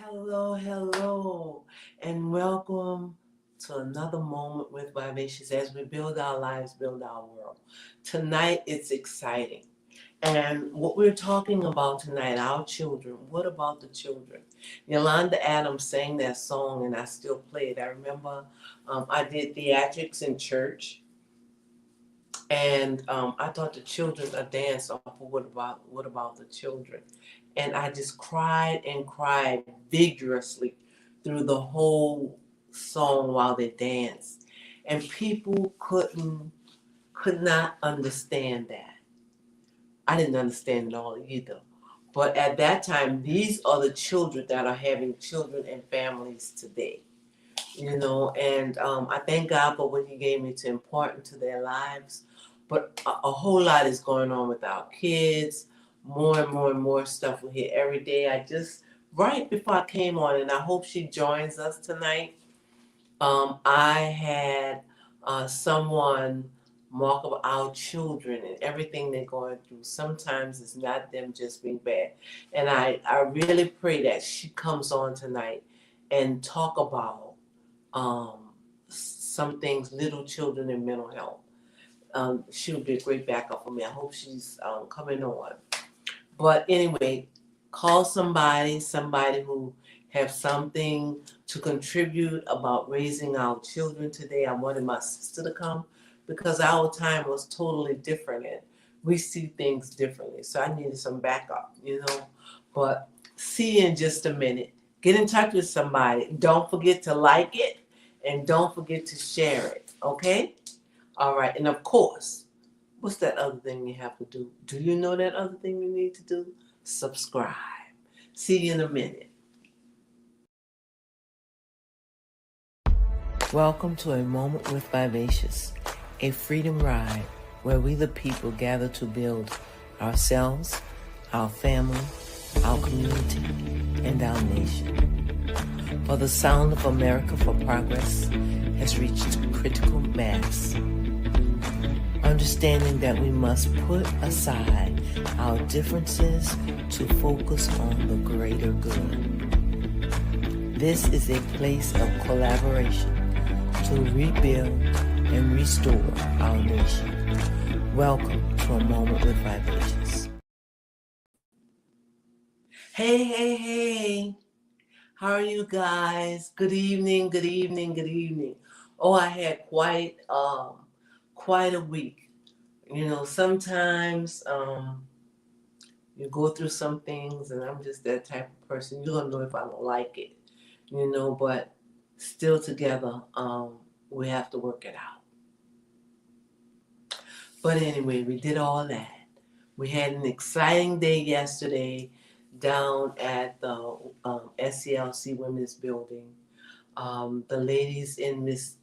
Hello, and welcome to another moment with Vivacious as we build our lives, build our world. Tonight it's exciting. And what we're talking about tonight, our children, what about the children? Yolanda Adams sang that song and I still play it. I remember I did theatrics in church and I taught the children a dance off of what about the children. And I just cried and cried vigorously through the whole song while they danced. And people could not understand that. I didn't understand it all either. But at that time, these are the children that are having children and families today. And I thank God for what He gave me to impart into their lives. But a whole lot is going on with our kids. More and more and more stuff we hear every day. Right before I came on, and I hope she joins us tonight, I had someone mark of our children and everything they're going through. Sometimes it's not them just being bad. And I really pray that she comes on tonight and talk about some things, little children and mental health. She would be a great backup for me. I hope she's coming on. But anyway, call somebody who have something to contribute about raising our children today. I wanted my sister to come because our time was totally different and we see things differently. So I needed some backup. But see you in just a minute. Get in touch with somebody. Don't forget to like it and don't forget to share it. Okay? All right. And of course, what's that other thing you have to do? Do you know that other thing you need to do? Subscribe. See you in a minute. Welcome to A Moment with Vivacious, a freedom ride where we the people gather to build ourselves, our family, our community, and our nation. For the sound of America for progress has reached critical mass. Understanding that we must put aside our differences to focus on the greater good. This is a place of collaboration to rebuild and restore our nation. Welcome to A Moment with Vivacious. Hey. How are you guys? Good evening. Oh, I had quite a week. Sometimes you go through some things and I'm just that type of person. You don't know if I don't like it. But still together, we have to work it out. But anyway, we did all that. We had an exciting day yesterday down at the SCLC Women's Building. The ladies in Miss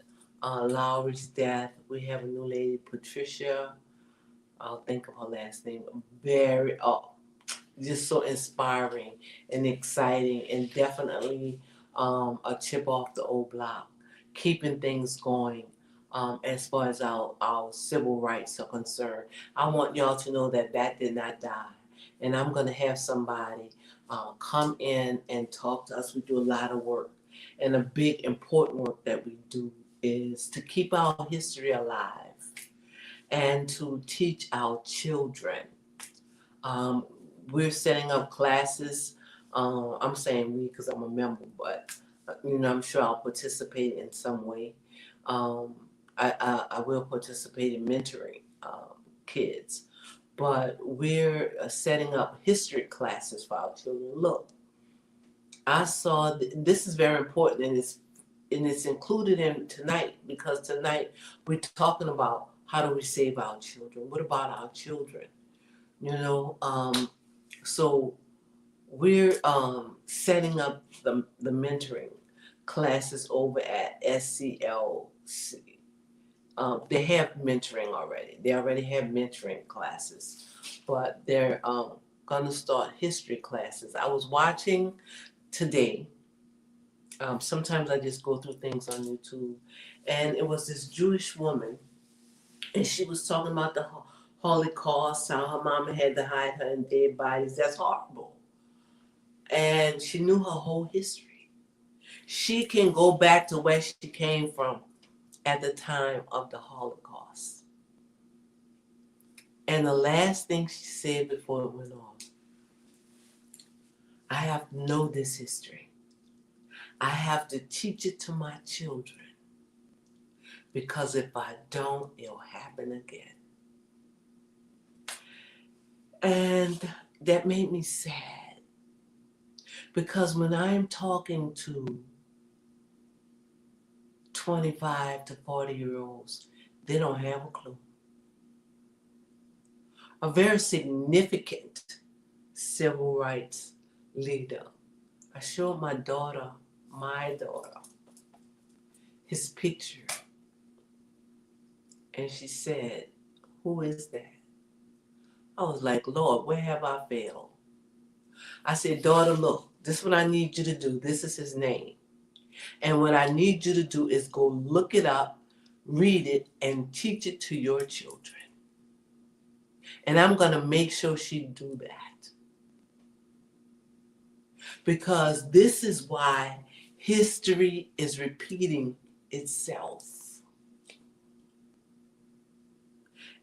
Lowry's death, we have a new lady, Patricia. I'll think of her last name. Very, just so inspiring and exciting, and definitely a chip off the old block, keeping things going as far as our civil rights are concerned. I want y'all to know that did not die. And I'm going to have somebody come in and talk to us. We do a lot of work. And a big important work that we do is to keep our history alive and to teach our children. We're setting up classes. I'm saying we because I'm a member, but I'm sure I'll participate in some way. I will participate in mentoring kids, but we're setting up history classes for our children. Look, I saw this is very important, and it's included in tonight because tonight we're talking about how do we save our children? What about our children? So we're setting up the mentoring classes over at SCLC. They have mentoring already. They already have mentoring classes, but they're going to start history classes. I was watching today. Sometimes I just go through things on YouTube, and it was this Jewish woman, and she was talking about the Holocaust, how her mama had to hide her in dead bodies. That's horrible. And she knew her whole history. She can go back to where she came from at the time of the Holocaust. And the last thing she said before it went off, I have to know this history. I have to teach it to my children. Because if I don't, it'll happen again. And that made me sad. Because when I'm talking to 25 to 40-year-olds, they don't have a clue. A very significant civil rights leader. I showed my daughter, his picture. And she said, "Who is that?" I was like, "Lord, where have I failed?" I said, "Daughter, look, this is what I need you to do. This is his name. And what I need you to do is go look it up, read it, and teach it to your children. And I'm going to make sure she do that. Because this is why history is repeating itself.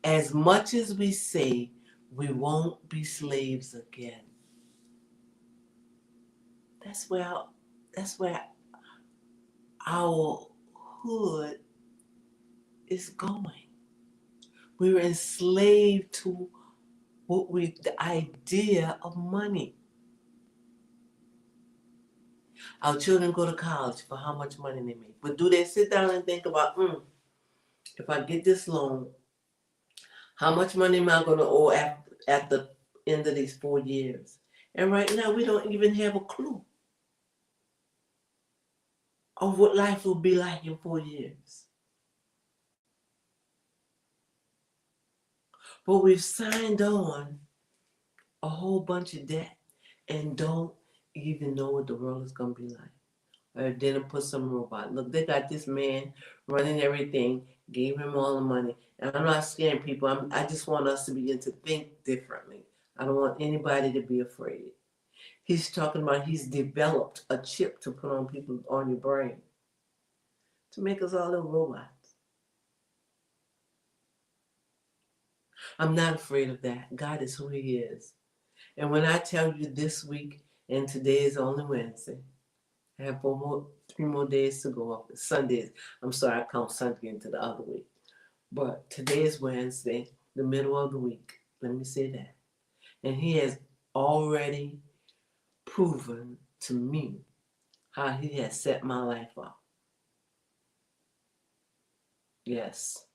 As much as we say we won't be slaves again, that's where our hood is going. We were enslaved to the idea of money. Our children go to college for how much money they make. But do they sit down and think about, if I get this loan, how much money am I going to owe at the end of these 4 years? And right now, we don't even have a clue of what life will be like in 4 years. But we've signed on a whole bunch of debt and don't even know what the world is going to be like. Or didn't put some robot. Look, they got this man running everything, gave him all the money. And I'm not scaring people. I just want us to begin to think differently. I don't want anybody to be afraid. He's talking about he's developed a chip to put on your brain to make us all little robots. I'm not afraid of that. God is who he is. And when I tell you this week, and today is only Wednesday, I have 3 more days to go up. Sundays. I'm sorry, I count Sunday into the other week. But today is Wednesday, the middle of the week. Let me say that. And he has already proven to me how he has set my life up. Yes.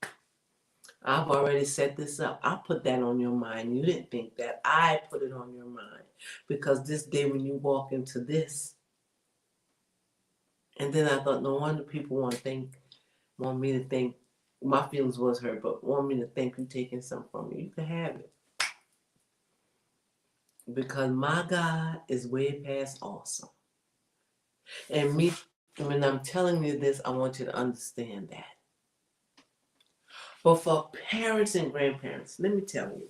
I've already set this up. I put that on your mind. You didn't think that. I put it on your mind. Because this day when you walk into this, and then I thought, no wonder people want me to think, my feelings was hurt, but want me to think you're taking something from me. You can have it. Because my God is way past awesome. And when I'm telling you this, I want you to understand that. But for parents and grandparents, let me tell you.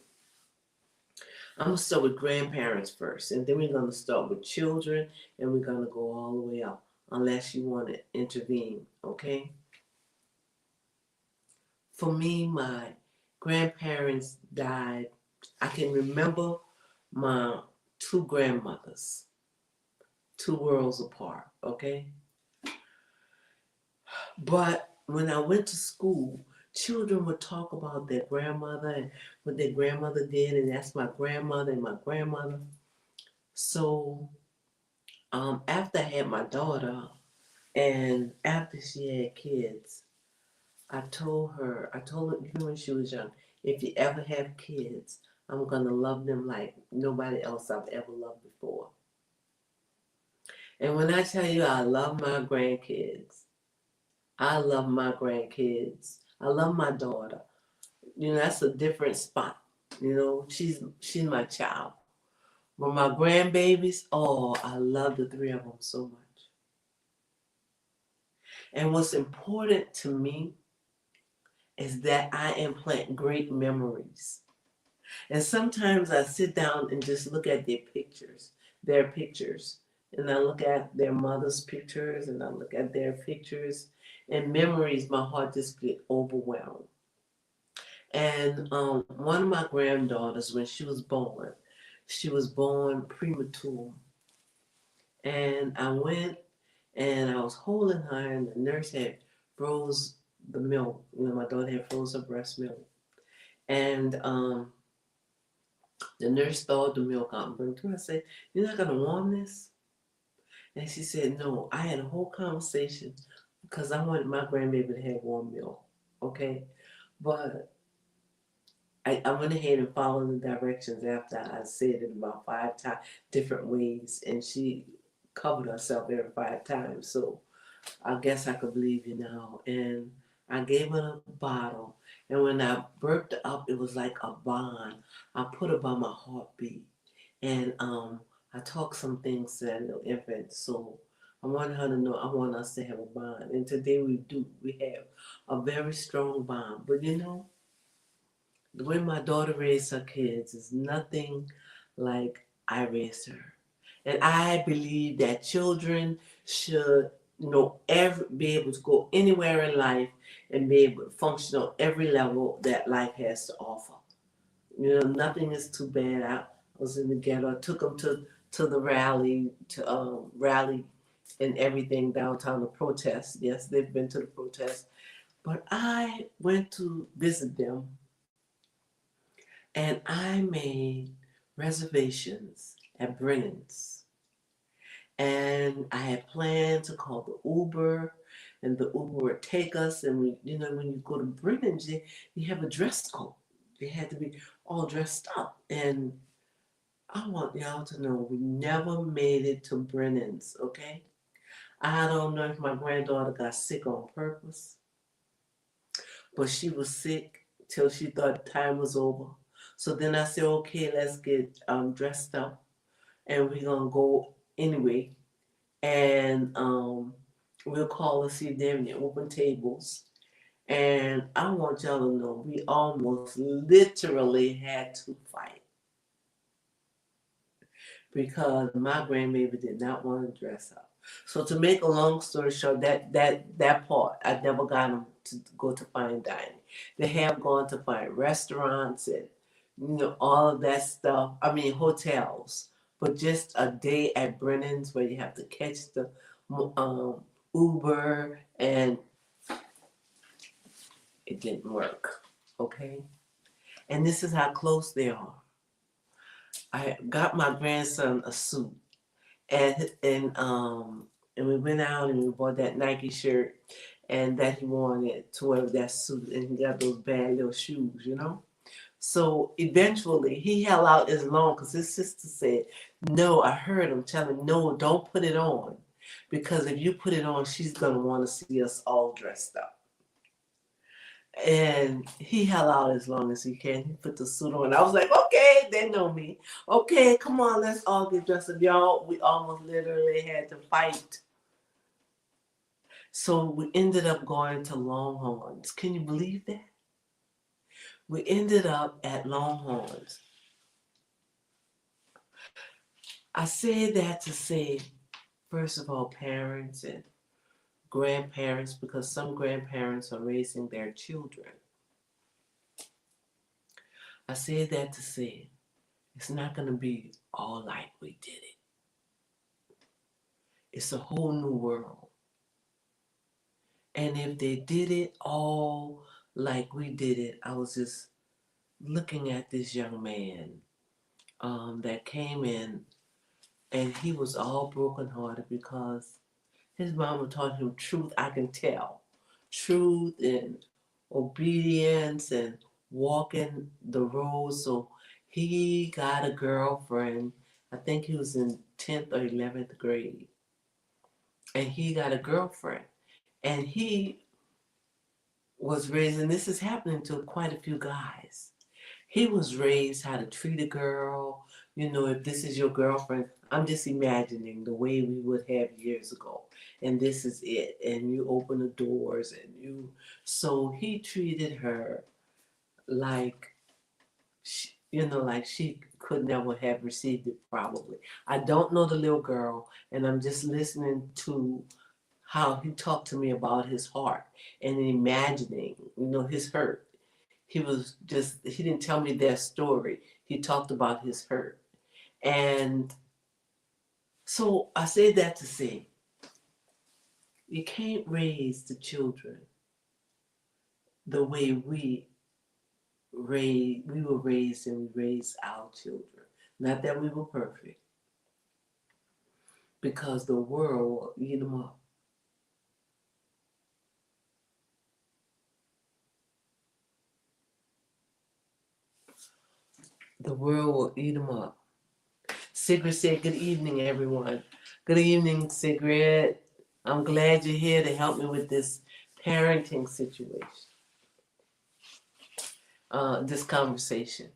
I'm going to start with grandparents first, and then we're going to start with children, and we're going to go all the way up, unless you want to intervene, okay? For me, my grandparents died. I can remember my 2 grandmothers, 2 worlds apart, okay? But when I went to school, children would talk about their grandmother and what their grandmother did, and that's my grandmother and my grandmother. So after I had my daughter and after she had kids, I told her, even when she was young, if you ever have kids, I'm going to love them like nobody else I've ever loved before. And when I tell you I love my grandkids, I love my grandkids. I love my daughter. That's a different spot. She's my child. But my grandbabies, oh, I love the 3 of them so much. And what's important to me is that I implant great memories. And sometimes I sit down and just look at their pictures. their pictures. And I look at their mother's pictures and I look at their pictures and memories, my heart just get overwhelmed. And one of my granddaughters, when she was born premature. And I went and I was holding her, and the nurse had froze the milk. You know, my daughter had froze her breast milk. And the nurse thawed the milk out and brought it to her. I said, "You're not going to warm this?" And she said, "No." I had a whole conversation because I wanted my grandbaby to have warm milk. Okay? But I went ahead and followed the directions after I said it about 5 times, different ways. And she covered herself every 5 times. So I guess I could believe you now. And I gave her a bottle. And when I burped up, it was like a bond. I put it by my heartbeat. And I talked some things to that little infant. So I wanted her to know I want us to have a bond. And today we do. We have a very strong bond. But you know, the way my daughter raised her kids is nothing like I raised her. And I believe that children should be able to go anywhere in life and be able to function on every level that life has to offer. You know, nothing is too bad. I was in the ghetto. I took them to the rally and everything downtown, the protest. Yes, they've been to the protest. But I went to visit them and I made reservations at Brennan's. And I had planned to call the Uber, and the Uber would take us. And when you go to Brennan's, you have a dress code. You had to be all dressed up. And I want y'all to know we never made it to Brennan's, okay? I don't know if my granddaughter got sick on purpose, but she was sick till she thought time was over. So then I said, okay, let's get dressed up and we're gonna go anyway. And we'll call and see if they have any open tables. And I want y'all to know we almost literally had to fight because my grandbaby did not want to dress up. So to make a long story short, that part I never got them to go to fine dining. They have gone to fine restaurants and all of that stuff. I mean hotels, but just a day at Brennan's where you have to catch the Uber, and it didn't work. Okay, and this is how close they are. I got my grandson a suit. And we went out and we bought that Nike shirt and that he wanted to wear that suit, and he got those bad little shoes. So eventually he held out as long because his sister said, "No," I heard him tell him, "No, don't put it on. Because if you put it on, she's gonna want to see us all dressed up." And he held out as long as he can. He put the suit on. I was like, okay, they know me. Okay, come on, let's all get dressed up. Y'all, we almost literally had to fight. So we ended up going to Longhorns. Can you believe that? We ended up at Longhorns. I say that to say, first of all, parents and grandparents, because some grandparents are raising their children. I say that to say, it's not going to be all like we did it. It's a whole new world. And if they did it all like we did it, I was just looking at this young man that came in, and he was all brokenhearted because his mama taught him truth. I can tell. Truth and obedience and walking the road. So he got a girlfriend. I think he was in 10th or 11th grade. And he got a girlfriend. And he was raised, and this is happening to quite a few guys. He was raised how to treat a girl. If this is your girlfriend, I'm just imagining the way we would have years ago. And this is it. And you open the doors so he treated her like, like she could never have received it probably. I don't know the little girl, and I'm just listening to how he talked to me about his heart and imagining, his hurt. He didn't tell me their story. He talked about his hurt. And so I say that to say, you can't raise the children the way we were raised and we raised our children. Not that we were perfect, because the world will eat them up. The world will eat them up. Sigrid said, good evening, everyone. Good evening, Sigrid. I'm glad you're here to help me with this parenting situation, this conversation.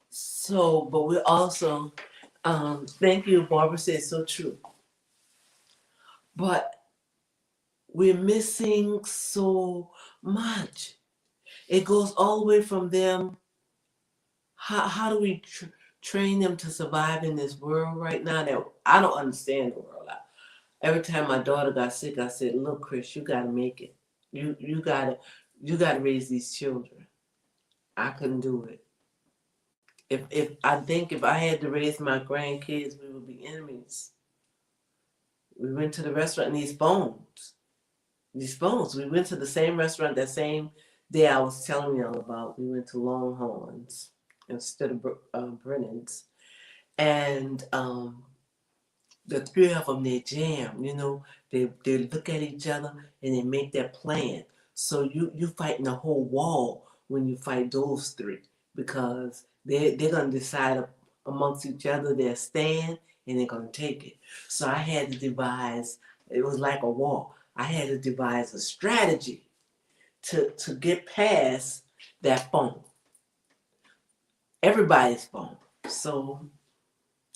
So, but we also, thank you, Barbara said, so true. But we're missing so much. It goes all the way from them. How do we train them to survive in this world right now? That I don't understand the world. Every time my daughter got sick, I said, "Look, Chris, you gotta make it. You gotta raise these children." I couldn't do it. If I had to raise my grandkids, we would be enemies. We went to the restaurant and these phones. We went to the same restaurant that same day I was telling y'all about. We went to Longhorns instead of Brennan's. And the three of them, they jam, they look at each other and they make their plan. So you fighting the whole wall when you fight those three, because they're going to decide amongst each other their stand, and they're going to take it. So I had to devise, it was like a war. I had to devise a strategy to get past that phone, everybody's phone. So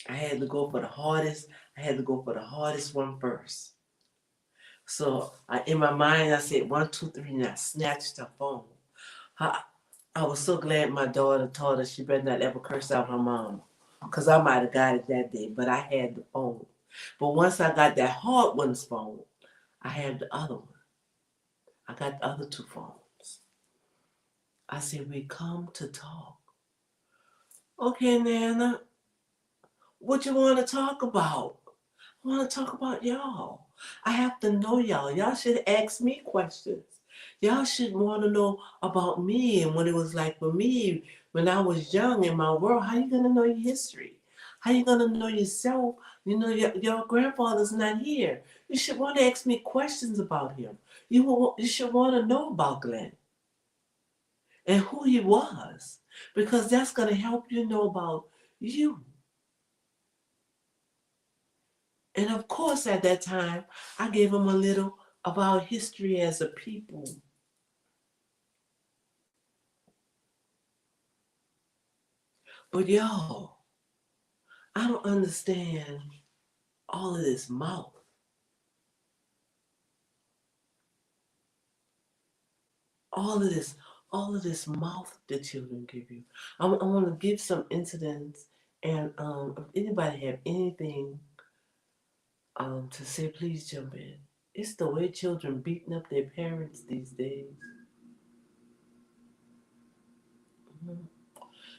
I had to go for the hardest. I had to go for the hardest one first. So in my mind, I said 1, 2, 3, and I snatched her phone. I was so glad my daughter told her she better not ever curse out her mom, because I might have got it that day, but I had the phone. But once I got that hard one's phone, I had the other one. I got the other 2 phones. I said, we come to talk. Okay, Nana, what you want to talk about? I want to talk about y'all. I have to know y'all. Y'all should ask me questions. Y'all should want to know about me and what it was like for me when I was young in my world. How you going to know your history? How you going to know yourself? Your grandfather's not here. You should want to ask me questions about him. You should want to know about Glenn and who he was, because that's going to help you know about you. And of course, at that time, I gave him a little of our history as a people. But y'all, I don't understand all of this mouth. All of this mouth the children give you. I want to give some incidents, and if anybody have anything to say, please jump in. It's the way children beating up their parents these days. Mm-hmm.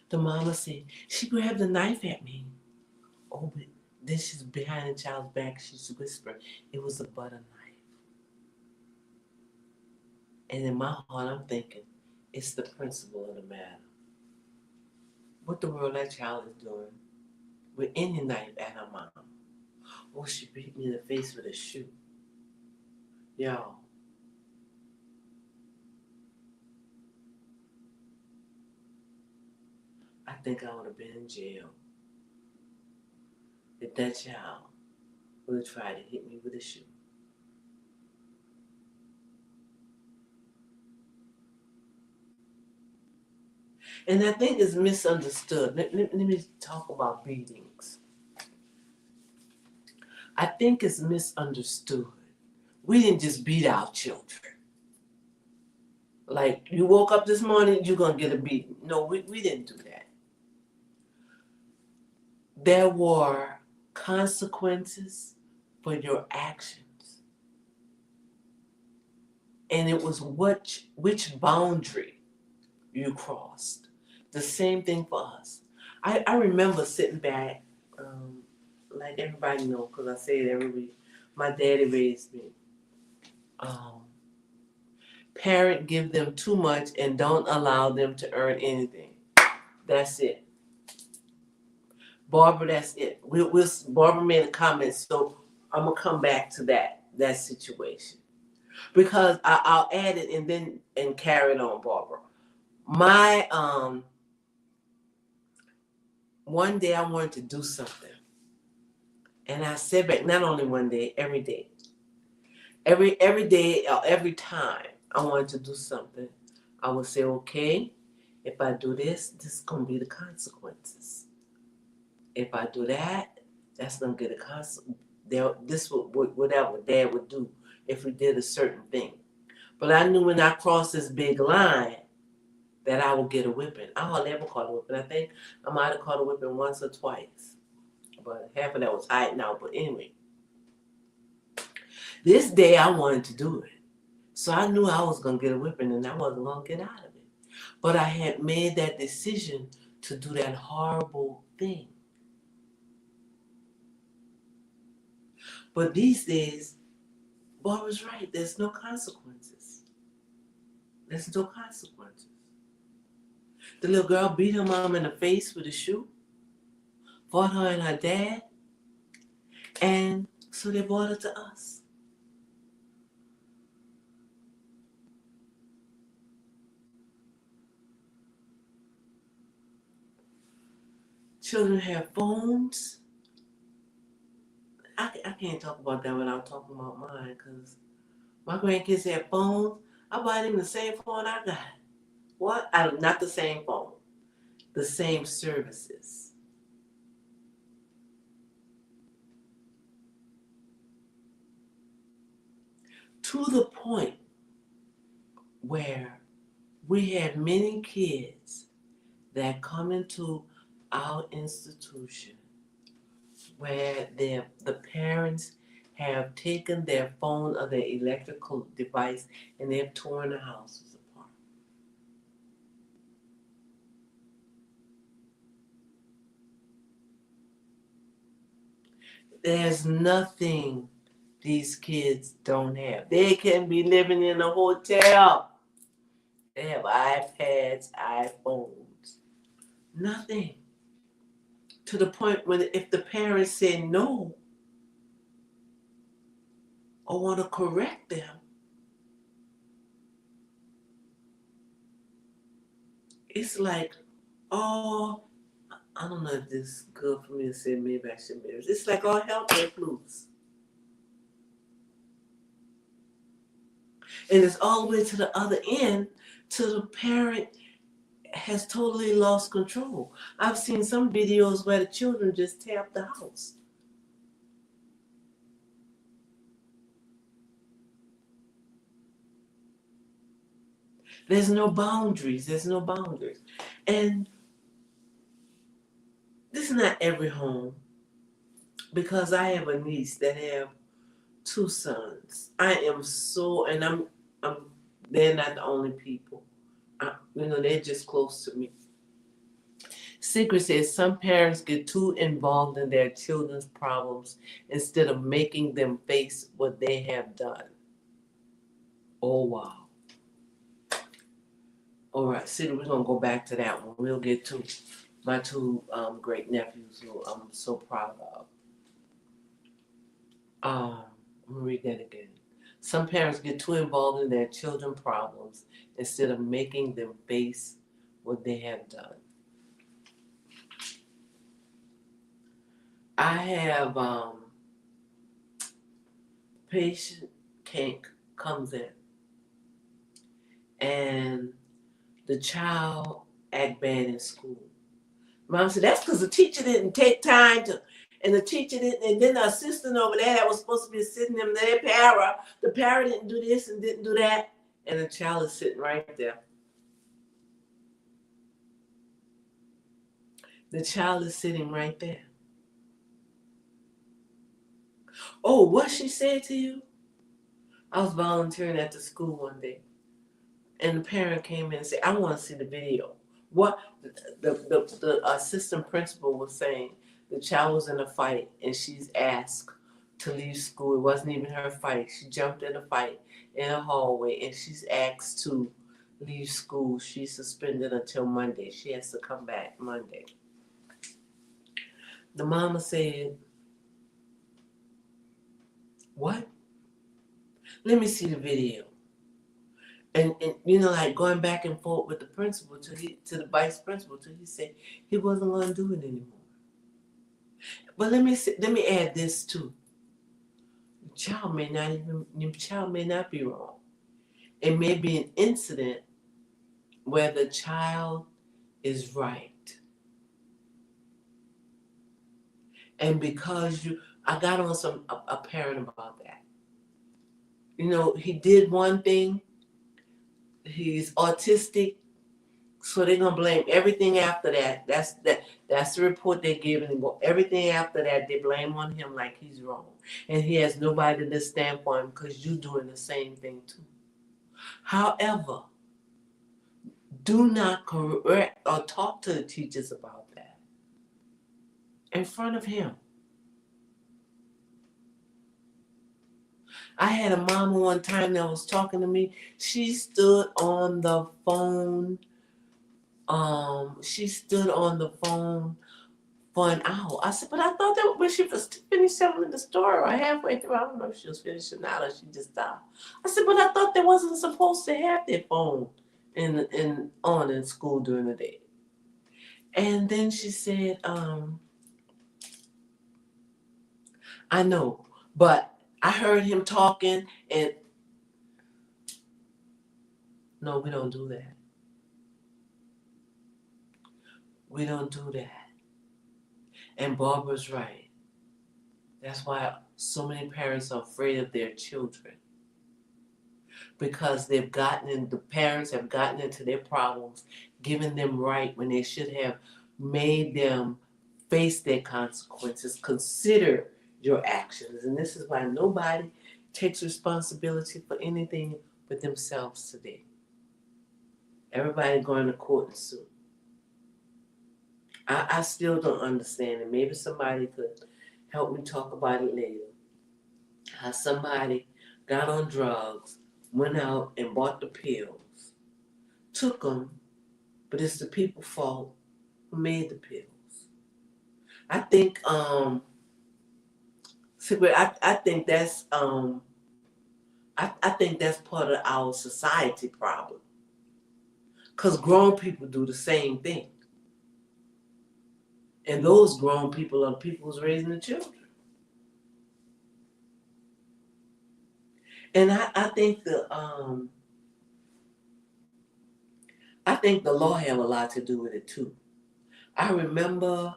The mama said, she grabbed a knife at me. Oh, but then she's behind the child's back. She's whispering, it was a butter knife. And in my heart, I'm thinking, it's the principle of the matter. What the world that child is doing with any knife at her mom. Oh, she beat me in the face with a shoe. Y'all. I think I would have been in jail if that child would have tried to hit me with a shoe. And I think it's misunderstood. Let me talk about beatings. I think it's misunderstood. We didn't just beat our children. Like, you woke up this morning, you're going to get a beating. No, we didn't do that. there were consequences for your actions. And it was which boundary you crossed. The same thing for us. I remember sitting back, like everybody knows, because I say it every week. My daddy raised me. Um, Parent give them too much and don't allow them to earn anything. That's it. Barbara, that's it. Barbara made a comment, so I'm gonna come back to that situation because I'll add it and carry it on, Barbara. My one day I wanted to do something, and I said back not only one day, every day, every day, every time I wanted to do something, I would say, okay, if I do this, this is gonna be the consequences. If I do that, that's gonna get a consequence. This would whatever Dad would do if we did a certain thing. But I knew when I crossed this big line that I would get a whipping. I hardly ever caught a whipping. I think I might have caught a whipping once or twice, but half of that was hiding out. But anyway, this day I wanted to do it, so I knew I was gonna get a whipping, and I wasn't gonna get out of it. But I had made that decision to do that horrible thing. But these days, Barbara's right. There's no consequences. There's no consequences. The little girl beat her mom in the face with a shoe, fought her and her dad, and so they brought her to us. Children have phones. I can't talk about that without talking about mine because my grandkids have phones. I buy them the same phone I got. What? Not the same phone. The same services. To the point where we have many kids that come into our institution where the parents have taken their phone or their electrical device and they've torn the houses apart. There's nothing these kids don't have. They can be living in a hotel. They have iPads, iPhones. Nothing. To the point when if the parents say no or want to correct them, it's like, oh, I don't know if this is good for me to say, maybe I should marry. It's like all hell breaks loose. And it's all the way to the other end till the parent has totally lost control. I've seen some videos where the children just tear up the house. There's no boundaries. There's no boundaries. And this is not every home because I have a niece that have two sons. I am so, and I'm they're not the only people. They're just close to me. Secret says some parents get too involved in their children's problems instead of making them face what they have done. Oh, wow. All right, Secret, we're going to go back to that one. We'll get to my two great nephews who I'm so proud of. Let me read that again. Some parents get too involved in their children's problems instead of making them face what they have done. I have patient comes in and the child act bad in school. Mom said, that's because the teacher didn't take time to, and the teacher didn't, and then the assistant over there that was supposed to be sitting them there, the para didn't do this and didn't do that, and the child is sitting right there. The child is sitting right there. Oh, what she said to you? I was volunteering at the school one day, and the parent came in and said, "I want to see the video." What the assistant principal was saying, the child was in a fight, and she's asked to leave school. It wasn't even her fight. She jumped in a fight in a hallway, and she's asked to leave school. She's suspended until Monday. She has to come back Monday. The mama said, "What? Let me see the video." And like going back and forth with the principal to the vice principal till he said he wasn't going to do it anymore. But let me add this too. The child may not be wrong. It may be an incident where the child is right, and because I got on a parent about that. He did one thing. He's autistic. So they're gonna blame everything after that. That's the report they're giving him. Everything after that, they blame on him like he's wrong, and he has nobody to stand for him because you're doing the same thing too. However, do not correct or talk to the teachers about that in front of him. I had a mama one time that was talking to me. She stood on the phone. She stood on the phone for an hour. I said, but I thought that when she was finished telling the story or halfway through, I don't know if she was finishing out or she just stopped. I said, but I thought they wasn't supposed to have their phone in school during the day. And then she said, I know, but I heard him talking and no, we don't do that. We don't do that. And Barbara's right. That's why so many parents are afraid of their children. Because the parents have gotten into their problems, giving them right when they should have made them face their consequences, consider your actions. And this is why nobody takes responsibility for anything but themselves today. Everybody going to court and sue. I still don't understand it. Maybe somebody could help me talk about it later. How somebody got on drugs, went out and bought the pills, took them, but it's the people's fault who made the pills. I think I think that's I think that's part of our society problem. Because grown people do the same thing. And those grown people are the people who's raising the children. And I think the law have a lot to do with it too. I remember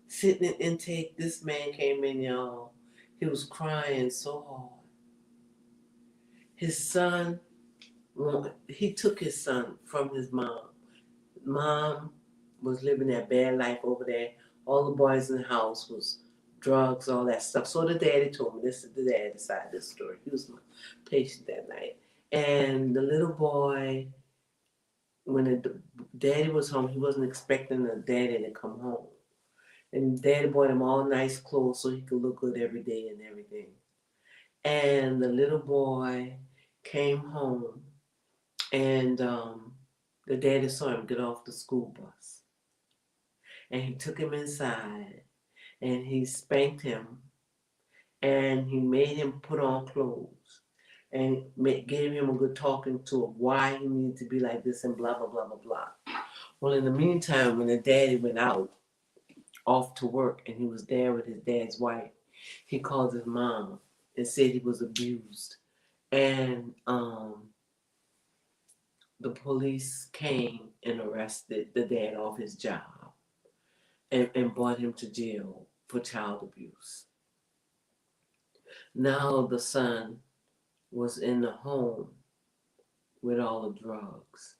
sitting in intake, this man came in, y'all. He was crying so hard. His son, he took his son from his mom. Mom was living that bad life over there. All the boys in the house was drugs, all that stuff. So the daddy told me, this is the daddy side of this story. He was my patient that night. And the little boy, when the daddy was home, he wasn't expecting the daddy to come home. And daddy bought him all nice clothes so he could look good every day and everything. And the little boy came home and the daddy saw him get off the school bus. And he took him inside and he spanked him and he made him put on clothes and gave him a good talking to of why he needed to be like this and blah, blah, blah, blah, blah. Well, in the meantime, when the daddy went out off to work and he was there with his dad's wife, he called his mom and said he was abused. And the police came and arrested the dad off his job and brought him to jail for child abuse. Now the son was in the home with all the drugs.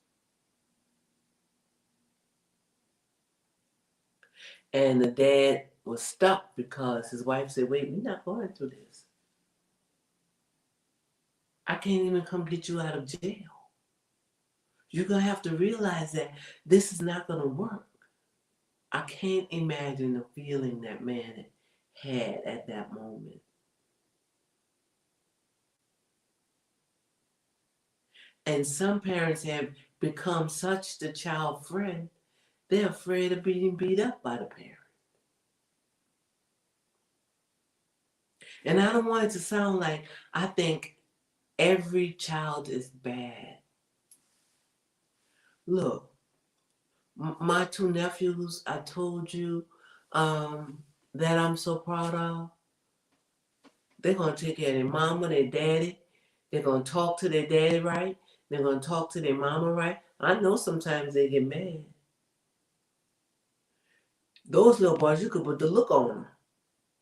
And the dad was stuck because his wife said, wait, we're not going through this. I can't even come get you out of jail. You're going to have to realize that this is not going to work. I can't imagine the feeling that man had at that moment. And some parents have become such the child friend, they're afraid of being beat up by the parent. And I don't want it to sound like I think every child is bad. Look, my two nephews, I told you that I'm so proud of. They're going to take care of their mama, their daddy. They're going to talk to their daddy right. They're going to talk to their mama right. I know sometimes they get mad. Those little boys, you could put the look on them.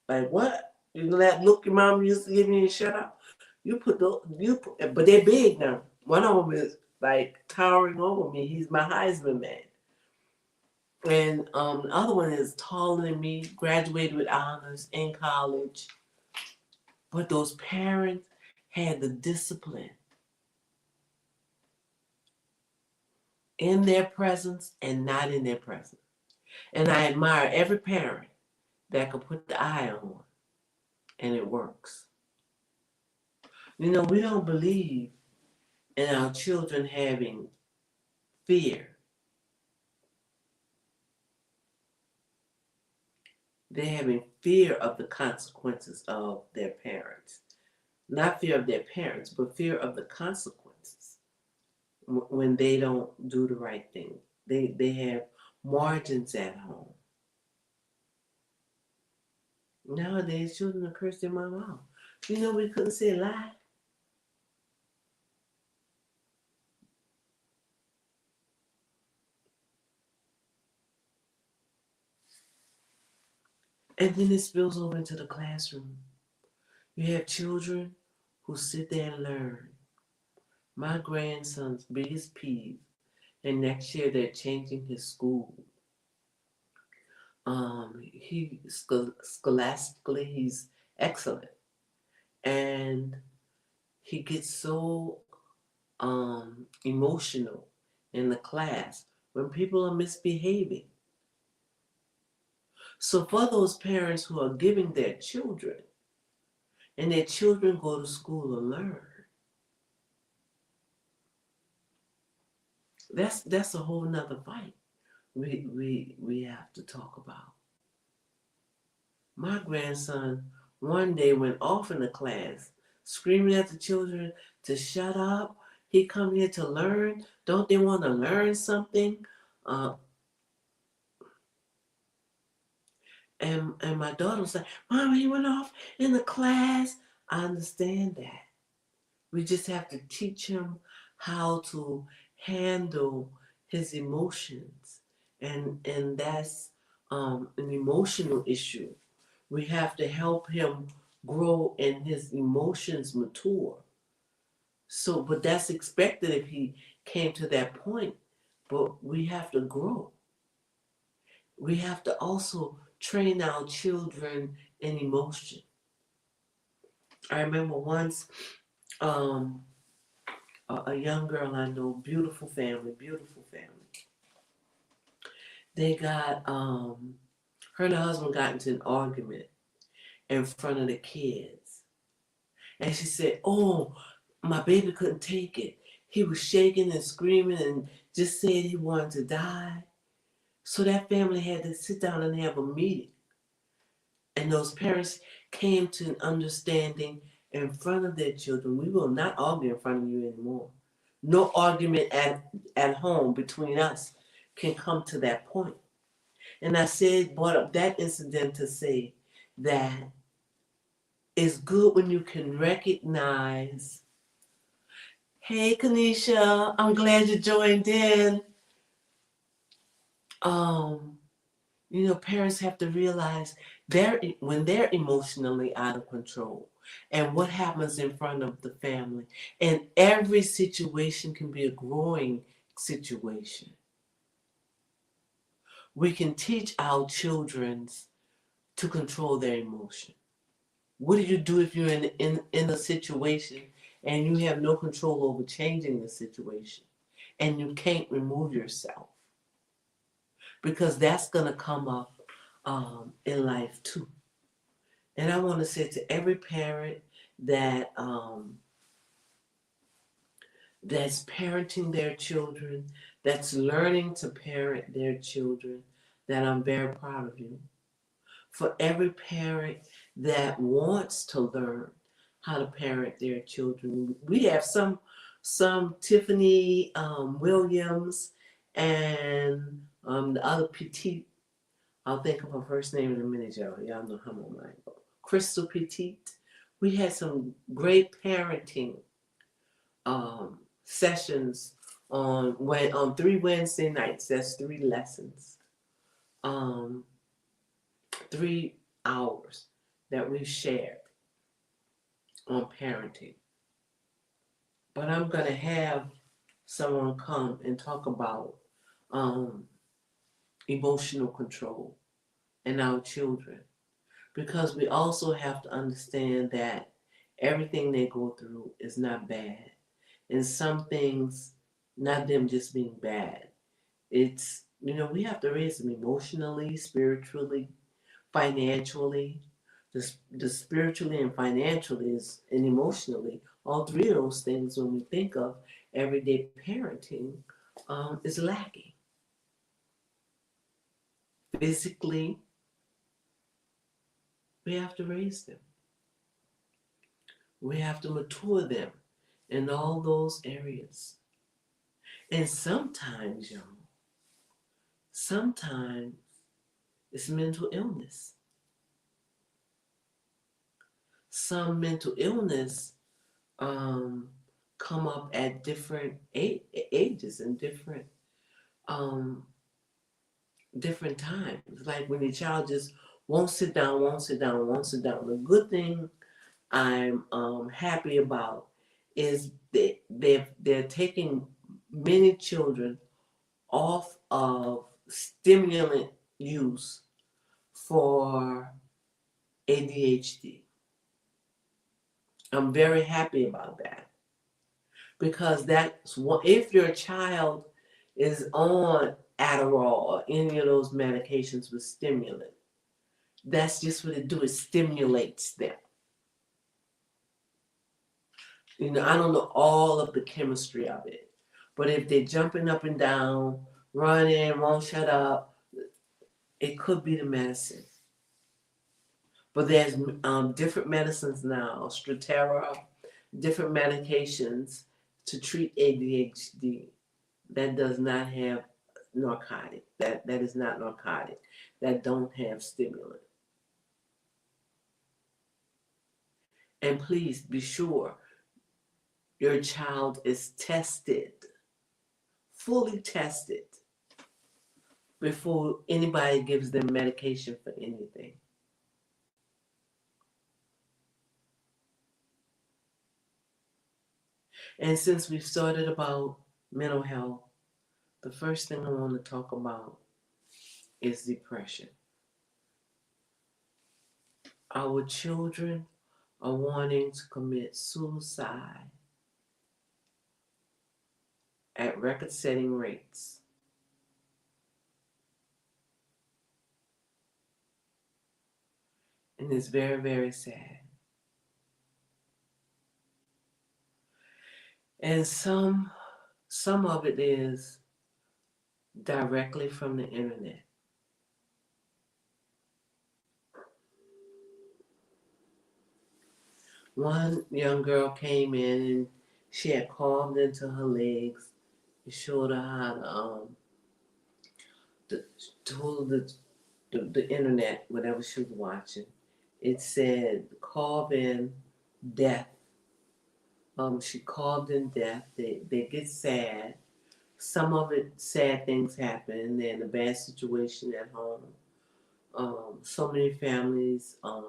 Like, what? You know that look your mom used to give me and shut up? But they're big now. One of them is like towering over me. He's my Heisman man. And the other one is taller than me, graduated with honors in college. But those parents had the discipline in their presence and not in their presence. And I admire every parent that can put the eye on, and it works. You know, we don't believe in our children having fear. They're having fear of the consequences of their parents. Not fear of their parents, but fear of the consequences when they don't do the right thing. They have margins at home. Nowadays, children are curse their mom out. You know, we couldn't say a lie. And then it spills over into the classroom. You have children who sit there and learn. My grandson's biggest peeve, and next year they're changing his school. He scholastically he's excellent, and he gets so emotional in the class when people are misbehaving. So for those parents who are giving their children, and their children go to school and learn, that's a whole nother fight we have to talk about. My grandson one day went off in the class, screaming at the children to shut up. He come here to learn. Don't they want to learn something? And my daughter was like, Mama, he went off in the class. I understand that. We just have to teach him how to handle his emotions. And that's an emotional issue. We have to help him grow and his emotions mature. So, but that's expected if he came to that point. But we have to grow. We have to also train our children in emotion. I remember once a young girl I know, beautiful family. They got, her and her husband got into an argument in front of the kids. And she said, oh, my baby couldn't take it. He was shaking and screaming and just said he wanted to die. So that family had to sit down and have a meeting. And those parents came to an understanding in front of their children. We will not argue in front of you anymore. No argument at home between us can come to that point. And I brought up that incident to say that it's good when you can recognize, hey, Kanisha, I'm glad you joined in. You know, parents have to realize when they're emotionally out of control and what happens in front of the family. And every situation can be a growing situation. We can teach our children to control their emotion? What do you do if you're in a situation and you have no control over changing the situation and you can't remove yourself? Because that's going to come up in life too. And I want to say to every parent that that's parenting their children, that's learning to parent their children, that I'm very proud of you. For every parent that wants to learn how to parent their children, we have some Tiffany Williams and the other petite. I'll think of her first name in a minute, y'all. Y'all know how my mind goes. Crystal Petite. We had some great parenting sessions on 3 Wednesday nights. That's 3 lessons, 3 hours that we shared on parenting. But I'm gonna have someone come and talk about um, emotional control in our children, because we also have to understand that everything they go through is not bad, and some things, not them just being bad. It's, we have to raise them emotionally, spiritually, financially. The spiritually and financially is, and emotionally, all three of those things, when we think of everyday parenting, is lacking. Physically, we have to raise them. We have to mature them in all those areas. And sometimes, y'all, sometimes it's mental illness. Some mental illness come up at different ages and um, different times. Like when your child just won't sit down, won't sit down, won't sit down. The good thing I'm happy about is they're taking many children off of stimulant use for ADHD. I'm very happy about that, because that's what, if your child is on Adderall or any of those medications with stimulant, that's just what it do. It stimulates them. I don't know all of the chemistry of it, but if they're jumping up and down, running, won't shut up, it could be the medicine. But there's different medicines now, Strattera, different medications to treat ADHD that does not have narcotic. That is not narcotic. That don't have stimulant. And please be sure your child is tested, fully tested, before anybody gives them medication for anything. And since we've started about mental health, the first thing I want to talk about is depression. Our children are wanting to commit suicide at record-setting rates. And it's very, very sad. And some of it is directly from the internet. One young girl came in and she had carved into her legs. It showed her how told the internet, whatever she was watching, it said carve in death. She carved in death. They get sad. Some of it, sad things happen. They're in a bad situation at home. So many families are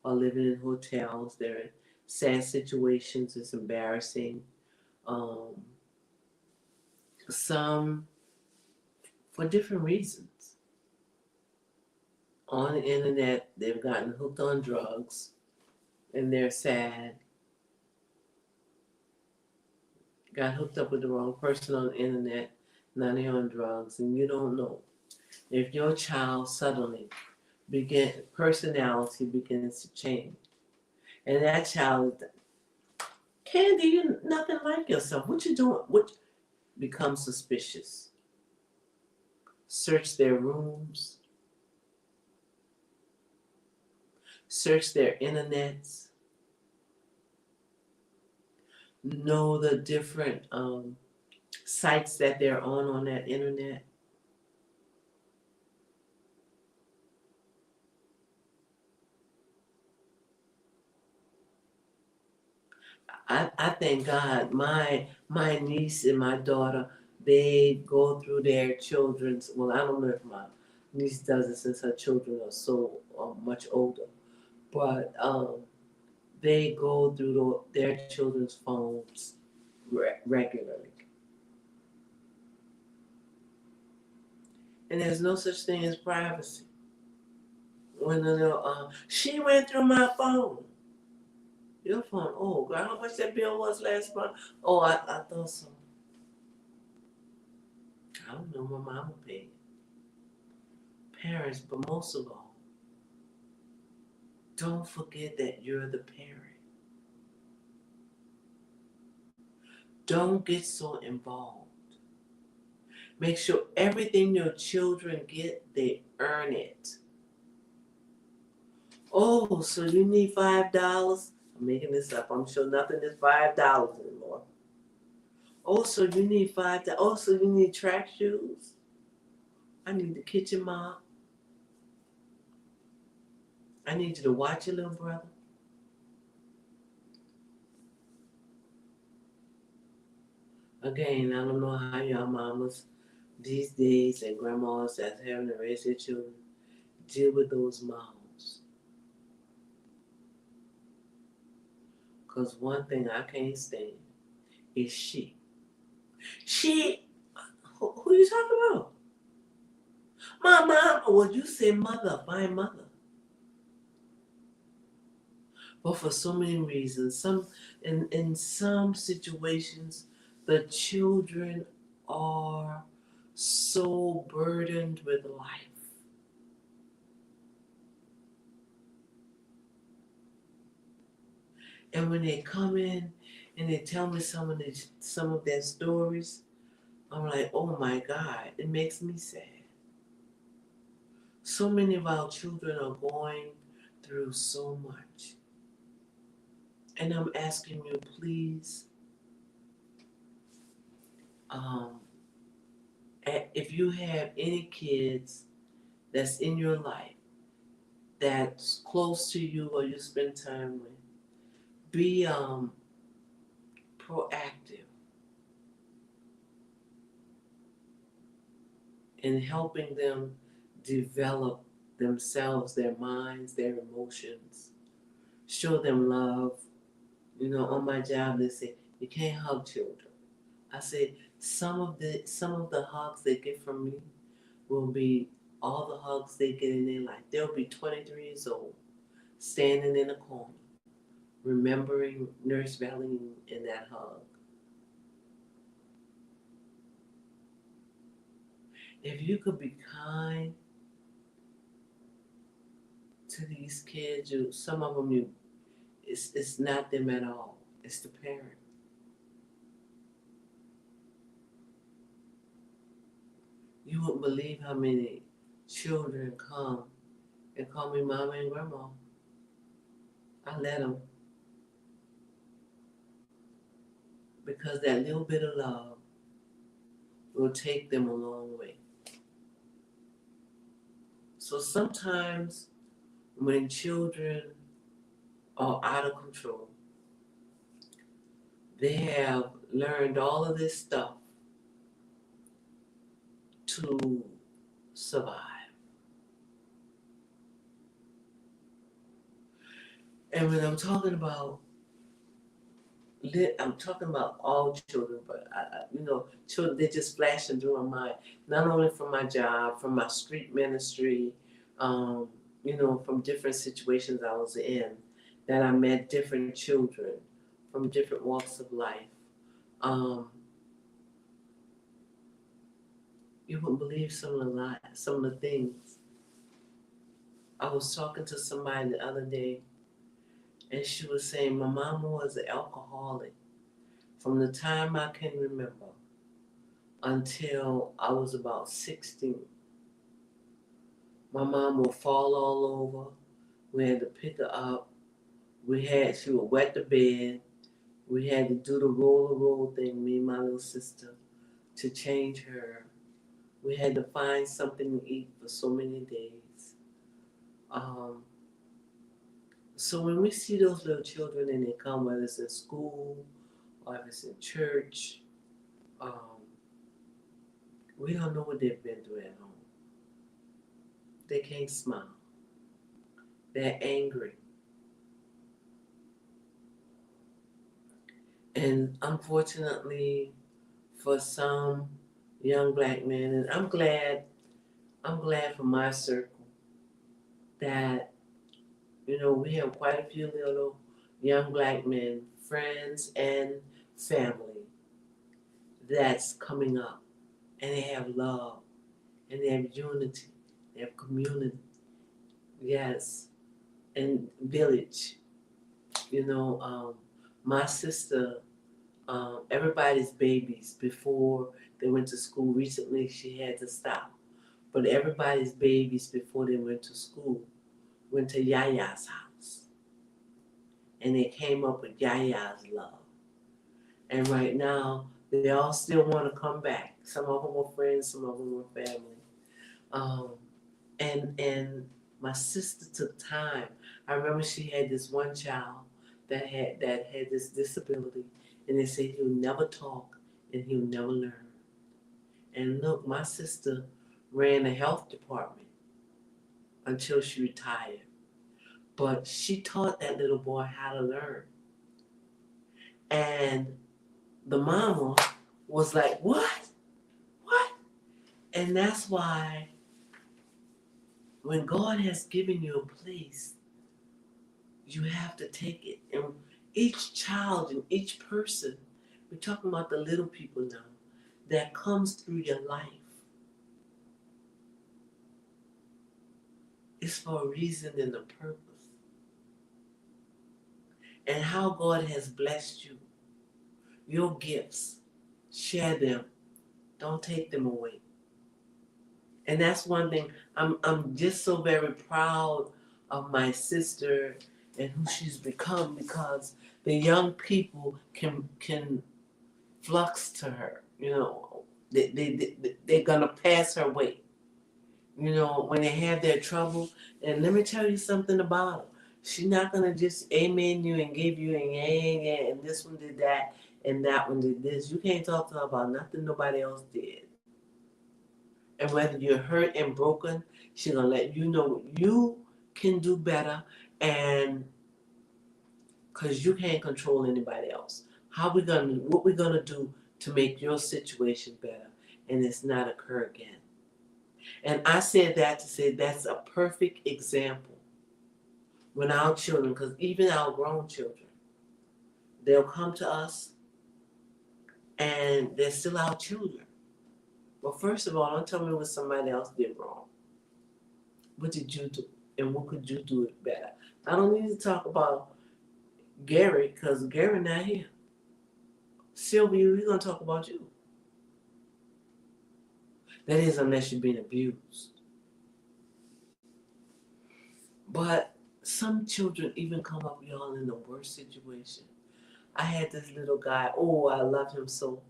living in hotels. They're in sad situations. It's embarrassing. Um, some for different reasons. on the internet, they've gotten hooked on drugs and they're sad. Got hooked up with the wrong person on the internet, now they're on drugs, and you don't know if your child suddenly personality begins to change, and that child, Candy, you nothing like yourself. What you doing? What become suspicious? Search their rooms, search their internets, know the different sites that they're on that internet. I thank God my niece and my daughter, they go through their children's, well, I don't know if my niece does it since her children are so much older, but they go through their children's phones regularly. And there's no such thing as privacy. When she went through my phone. Your phone, oh girl, how much that bill was last month? Oh, I thought so. I don't know, my mama paid. Parents, but most of all, don't forget that you're the parent. Don't get so involved. Make sure everything your children get, they earn it. Oh, so you need $5? I'm making this up. I'm sure nothing is $5 anymore. Oh, so you need $5? Oh, so you need track shoes? I need the kitchen mop. I need you to watch your little brother. Again, I don't know how y'all mamas these days and grandmas that's having to raise their children deal with those moms. Because one thing I can't stand is she. She, who you talking about? My mom, well, you say mother, my mother. But for so many reasons, in some situations, the children are so burdened with life. And when they come in and they tell me some of their stories, I'm like, oh my God, it makes me sad. So many of our children are going through so much. And I'm asking you, please, um, if you have any kids that's in your life that's close to you or you spend time with, be proactive in helping them develop themselves, their minds, their emotions. Show them love. You know, on my job they say you can't hug children. I say some of the hugs they get from me will be all the hugs they get in their life. They'll be 23 years old, standing in a corner, remembering Nurse Valley in that hug. If you could be kind to these kids, some of them it's not them at all. It's the parent. You wouldn't believe how many children come and call me mama and grandma. I let them because that little bit of love will take them a long way. So sometimes when children are out of control, they have learned all of this stuff to survive. And when I'm talking about all children, but children, they're just flashing through my mind. Not only from my job, from my street ministry, from different situations I was in, that I met different children from different walks of life. Um, you wouldn't believe some of the things. I was talking to somebody the other day, and she was saying my mama was an alcoholic from the time I can remember until I was about 16. My mom would fall all over. We had to pick her up. She would wet the bed. We had to do the roll thing, me and my little sister, to change her. We had to find something to eat for so many days. Um, so when we see those little children and they come, whether it's in school or if it's in church, um, we don't know what they've been through at home. They can't smile. They're angry. And unfortunately, for some young black men, and I'm glad for my circle that, we have quite a few little young black men, friends and family that's coming up, and they have love, and they have unity, they have community, yes, and village. My sister, everybody's babies before they went to school. Recently, she had to stop, but everybody's babies before they went to school went to Yaya's house, and they came up with Yaya's love. And right now, they all still want to come back. Some of them are friends, some of them are family. Um, and my sister took time. I remember she had this one child that had this disability, and they said he'll never talk and he'll never learn. And look, my sister ran the health department until she retired. But she taught that little boy how to learn. And the mama was like, "What? What?" And that's why when God has given you a place, you have to take it. And each child and each person, we're talking about the little people now, that comes through your life is for a reason and a purpose. And how God has blessed you, your gifts, share them. Don't take them away. And that's one thing. I'm just so very proud of my sister and who she's become, because the young people can flux to her. They're gonna pass her way. When they have their trouble. And let me tell you something about her. She's not gonna just amen you and give you and yeah, and this one did that and that one did this. You can't talk to her about nothing nobody else did. And whether you're hurt and broken, she's gonna let you know you can do better, and because you can't control anybody else. What we gonna do to make your situation better and it's not occur again. And I said that to say that's a perfect example when our children, because even our grown children, they'll come to us and they're still our children. Well, first of all, don't tell me what somebody else did wrong. What did you do? And what could you do it better? I don't need to talk about Gary, because Gary not here. Sylvia, we're going to talk about you. That is, unless you're being abused. But some children even come up, y'all, in the worst situation. I had this little guy. Oh, I love him so.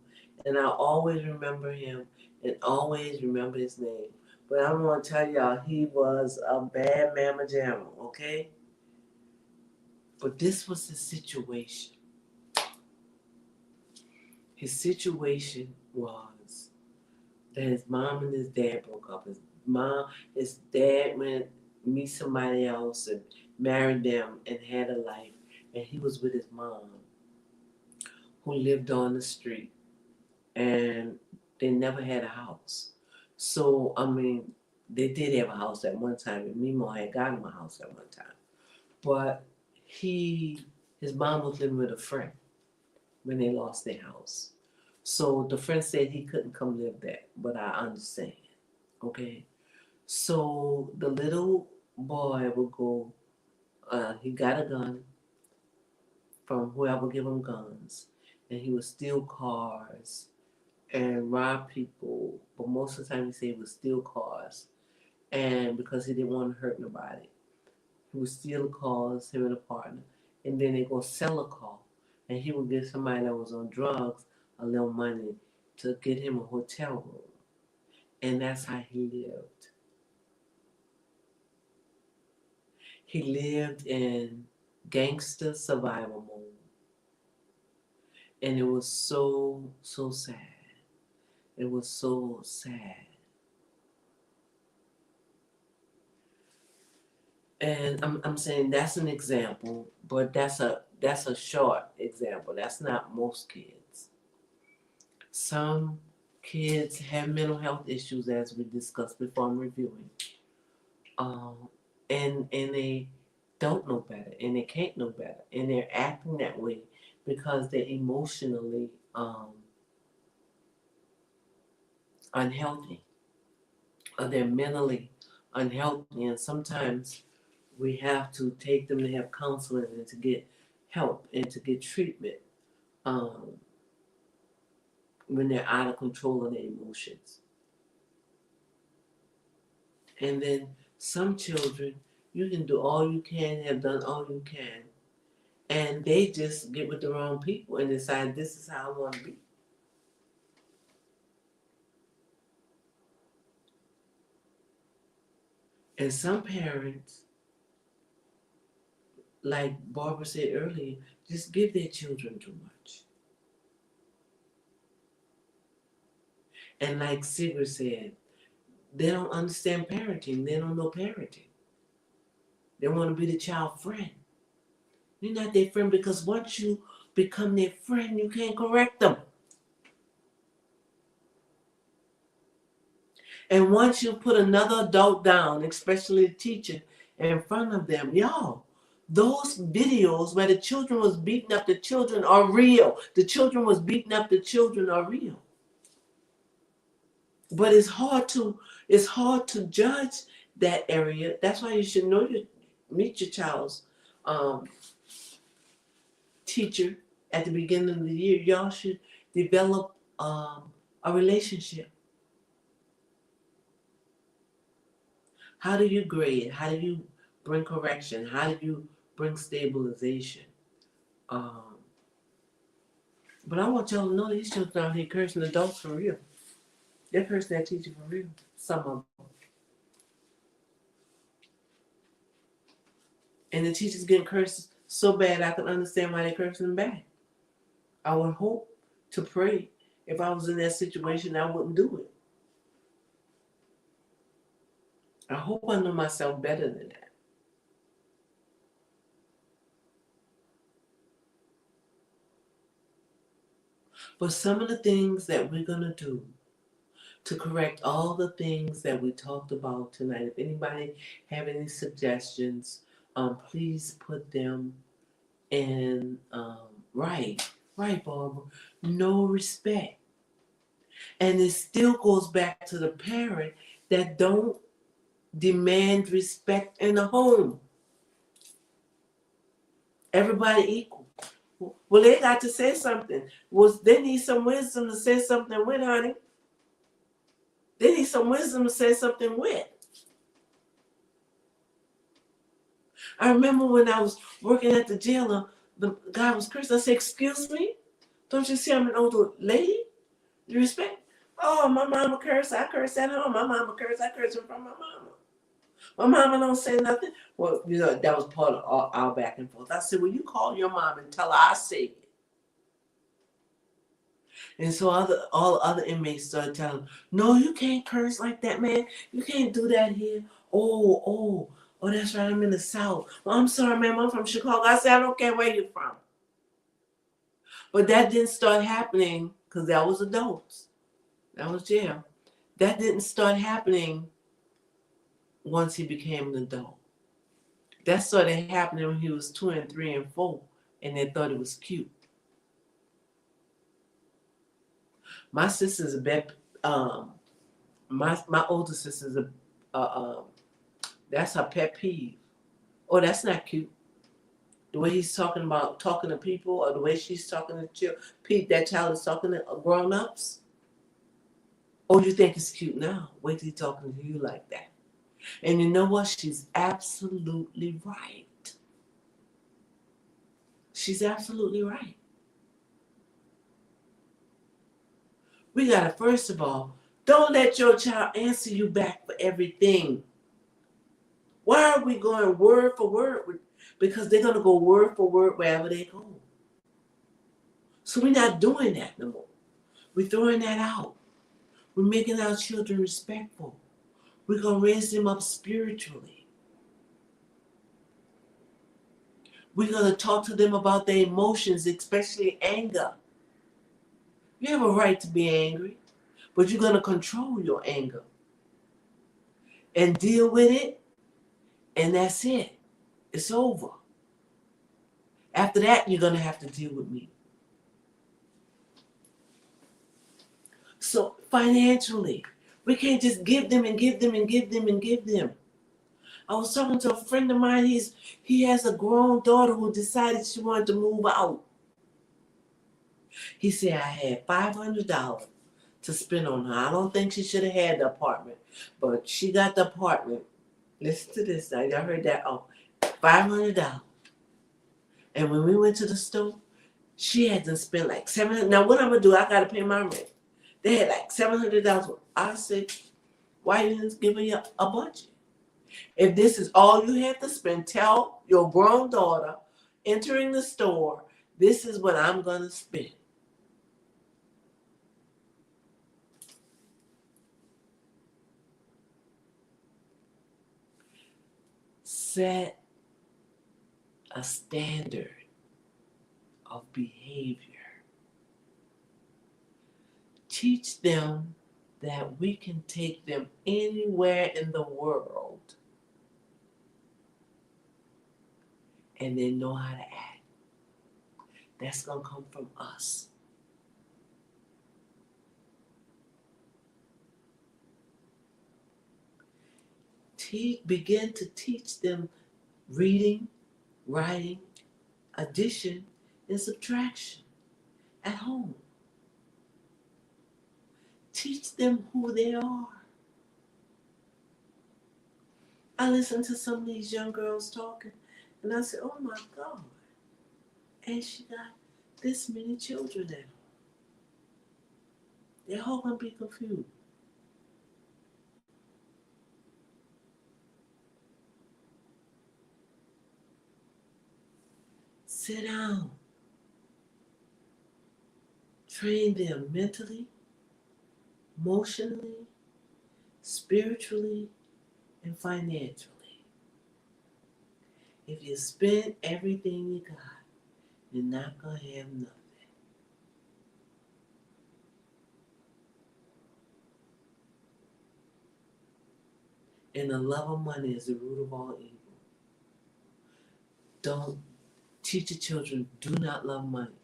And I always remember him and always remember his name. But I'm going to tell y'all, he was a bad mamma jamma, okay? But this was his situation. His situation was that his mom and his dad broke up. His dad went meet somebody else and married them and had a life. And he was with his mom, who lived on the street. And they never had a house. So, I mean, they did have a house at one time, and Mimo had gotten him a house at one time. But his mom was living with a friend when they lost their house. So the friend said he couldn't come live there, but I understand. Okay. So the little boy would go, he got a gun from whoever give him guns, and he would steal cars and rob people. But most of the time he said he would steal cars, and because he didn't want to hurt nobody. He would steal cars, him and a partner, and then they go sell a car. And he would give somebody that was on drugs a little money to get him a hotel room. And that's how he lived. He lived in gangster survival mode. And it was so, so sad. It was so sad. And I'm saying that's an example, but that's a short example. That's not most kids. Some kids have mental health issues, as we discussed before. I'm reviewing, um, and they don't know better, and they can't know better, and they're acting that way because they're emotionally unhealthy, or they're mentally unhealthy, and sometimes we have to take them to have counseling and to get help and to get treatment um, when they're out of control of their emotions. And then some children, you can do all you can, have done all you can, and they just get with the wrong people and decide this is how I want to be. And some parents, like Barbara said earlier, just give their children too much. And like Sigrid said, they don't understand parenting. They don't know parenting. They want to be the child friend. You're not their friend because once you become their friend, you can't correct them. And once you put another adult down, especially a teacher, in front of them, y'all, those videos where the children was beating up the children are real. The children was beating up the children are real. But it's hard to judge that area. That's why you should meet your child's um, teacher at the beginning of the year. Y'all should develop a relationship. How do you grade? How do you bring correction? How do you bring stabilization? Um, but I want y'all to know these children out here cursing adults for real. They're cursing that teacher for real. Some of them. And the teachers getting cursed so bad I can understand why they're cursing them back. I would hope to pray if I was in that situation I wouldn't do it. I hope I know myself better than that. But some of the things that we're going to do to correct all the things that we talked about tonight, if anybody have any suggestions, please put them in right, Barbara. No respect. And it still goes back to the parent that don't demand respect in the home. Everybody equal. Well, they got to say something. They need some wisdom to say something with, honey. They need some wisdom to say something with. I remember when I was working at the jail, the guy was cursing. I said, "Excuse me? Don't you see I'm an older lady? You respect?" "Oh, my mama curse. I curse at home. My mama curse. I curse in front of my mama. My mama don't say nothing." Well, that was part of our back and forth. I said, "Well, you call your mom and tell her I say it." And so all the other inmates started telling him, "No, you can't curse like that, man. You can't do that here. Oh, that's right. I'm in the South. Well, I'm sorry, ma'am. I'm from Chicago." I said, "I don't care where you're from." But that didn't start happening because that was adults. That was jail. That didn't start happening once he became an adult. That started happening when he was 2 and 3 and 4, and they thought it was cute. My sister's a bit, my older sister's that's her pet peeve. Oh, that's not cute. The way he's talking about talking to people, or the way she's talking to that child is talking to grown-ups. Oh, you think it's cute now? Wait till he's talking to you like that. And you know what? She's absolutely right. She's absolutely right. We gotta, first of all, don't let your child answer you back for everything. Why are we going word for word? Because they're gonna go word for word wherever they go. So we're not doing that no more. We're throwing that out. We're making our children respectful. We're gonna raise them up spiritually. We're gonna talk to them about their emotions, especially anger. You have a right to be angry, but you're gonna control your anger and deal with it, and that's it. It's over. After that, you're going to have to deal with me. So financially, we can't just give them and give them and give them and give them. I was talking to a friend of mine. He has a grown daughter who decided she wanted to move out. He said, I had $500 to spend on her. I don't think she should have had the apartment, but she got the apartment. Listen to this. I heard that. Oh, $500. And when we went to the store, she had to spend like $700. Now what I'm gonna do? I gotta pay my rent. They had like $700. I said, why you didn't give me a budget? If this is all you have to spend, tell your grown daughter entering the store, this is what I'm gonna spend. Set a standard of behavior. Teach them that we can take them anywhere in the world and they know how to act. That's going to come from us. Begin to teach them reading, writing, addition, and subtraction at home. Teach them who they are. I listen to some of these young girls talking, and I said, oh my God. And she got this many children now. They're all going to be confused. Sit down. Train them mentally, emotionally, spiritually, and financially. If you spend everything you got, you're not going to have nothing. And the love of money is the root of all evil. Don't teach your children, do not love money.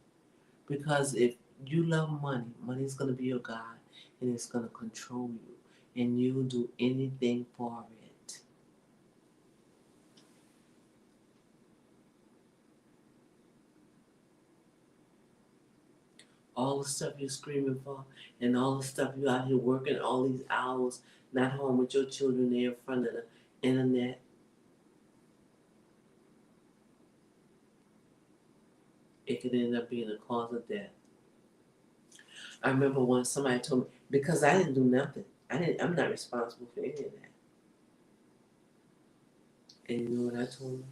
Because if you love money, money is going to be your God, and it's going to control you. And you'll do anything for it. All the stuff you're screaming for, and all the stuff you're out here working all these hours, not home with your children there in front of the internet. It could end up being a cause of death. I remember once somebody told me, because I didn't do nothing. I'm not responsible for any of that. And you know what I told them?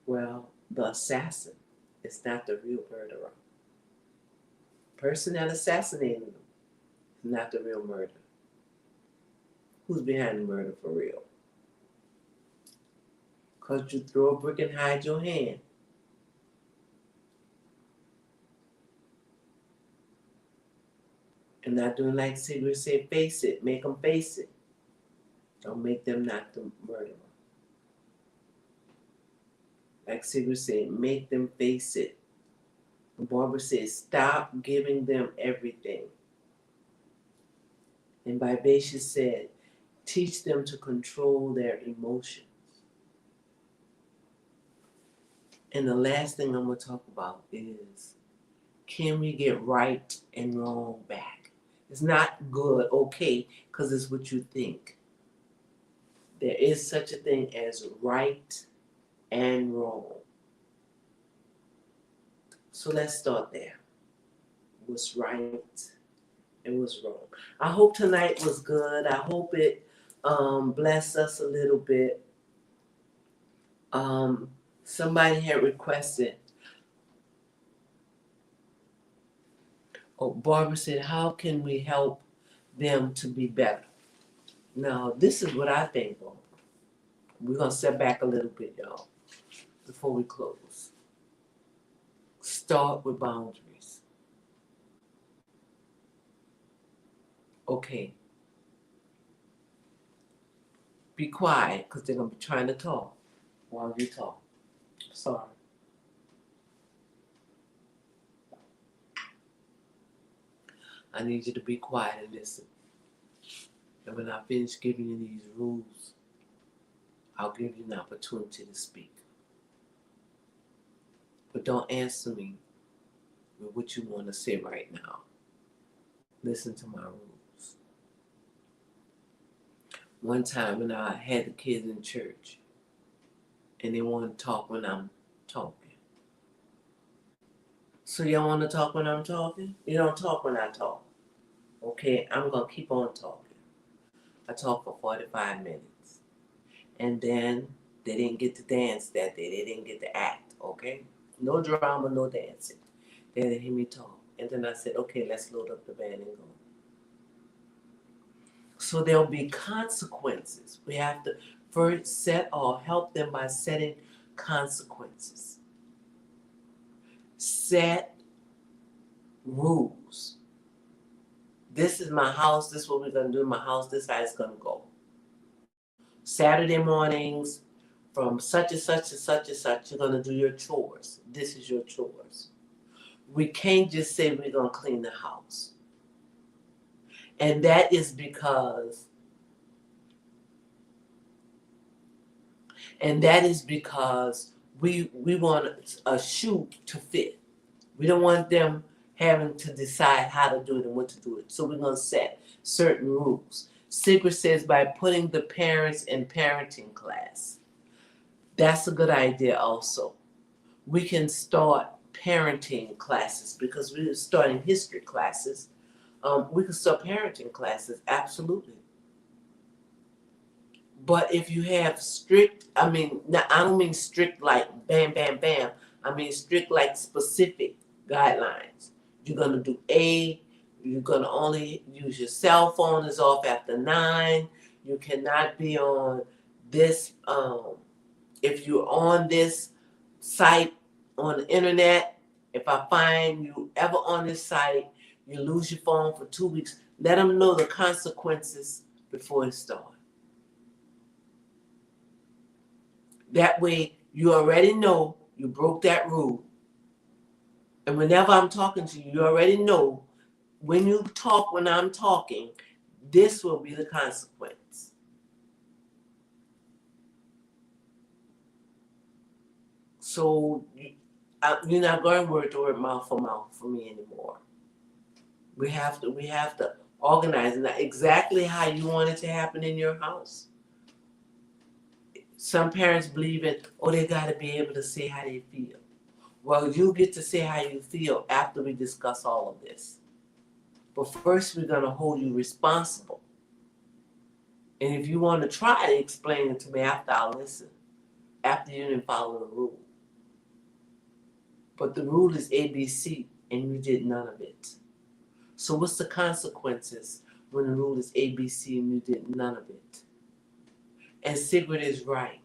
Well, the assassin is not the real murderer. Person that assassinated them is not the real murderer. Who's behind the murder for real? Because you throw a brick and hide your hand. And not doing like Sigrid said, face it, make them face it. Don't make them not the murderer. Like Sigrid said, make them face it. Barbara said, stop giving them everything. And Vivacious said, teach them to control their emotions. And the last thing I'm going to talk about is, can we get right and wrong back? It's not good, okay, because it's what you think. There is such a thing as right and wrong. So let's start there. What's right and what's wrong? I hope tonight was good. I hope it blessed us a little bit. Somebody had requested. Oh, Barbara said, how can we help them to be better? Now, this is what I think, Barbara. We're going to step back a little bit, y'all, before we close. Start with boundaries. Okay. Be quiet, because they're going to be trying to talk while you talk. Sorry. I need you to be quiet and listen. And when I finish giving you these rules, I'll give you an opportunity to speak. But don't answer me with what you want to say right now. Listen to my rules. One time when I had the kids in church, and they want to talk when I'm talking. So y'all want to talk when I'm talking? You don't talk when I talk. Okay, I'm going to keep on talking. I talked for 45 minutes. And then they didn't get to dance that day. They didn't get to act, okay? No drama, no dancing. They didn't hear me talk. And then I said, okay, let's load up the band and go. So there'll be consequences. We have to first set or help them by setting consequences. Set rules. This is my house. This is what we're going to do in my house. This is how it's going to go. Saturday mornings, from such and such and such and such, you're going to do your chores. This is your chores. We can't just say we're going to clean the house. And that is because we want a shoe to fit. We don't want them having to decide how to do it and what to do it. So we're going to set certain rules. Sigrid says by putting the parents in parenting class. That's a good idea also. We can start parenting classes because we're starting history classes. We can start parenting classes, absolutely. But if you have strict, I don't mean strict like bam, bam, bam. I mean strict like specific guidelines. You're going to do A, you're going to only use your cell phone is off after 9. You cannot be on this, if you're on this site on the internet, if I find you ever on this site, you lose your phone for 2 weeks. Let them know the consequences before it starts. That way, you already know you broke that rule. And whenever I'm talking to you, you already know when you talk when I'm talking, this will be the consequence. So you're not going word to word, mouth for mouth for me anymore. We have to organize it exactly how you want it to happen in your house. Some parents believe in, they got to be able to say how they feel. Well, you get to say how you feel after we discuss all of this. But first, we're going to hold you responsible. And if you want to try to explain it to me after, I'll listen. After you didn't follow the rule. But the rule is ABC, and you did none of it. So what's the consequences when the rule is ABC and you did none of it? And Sigrid is right.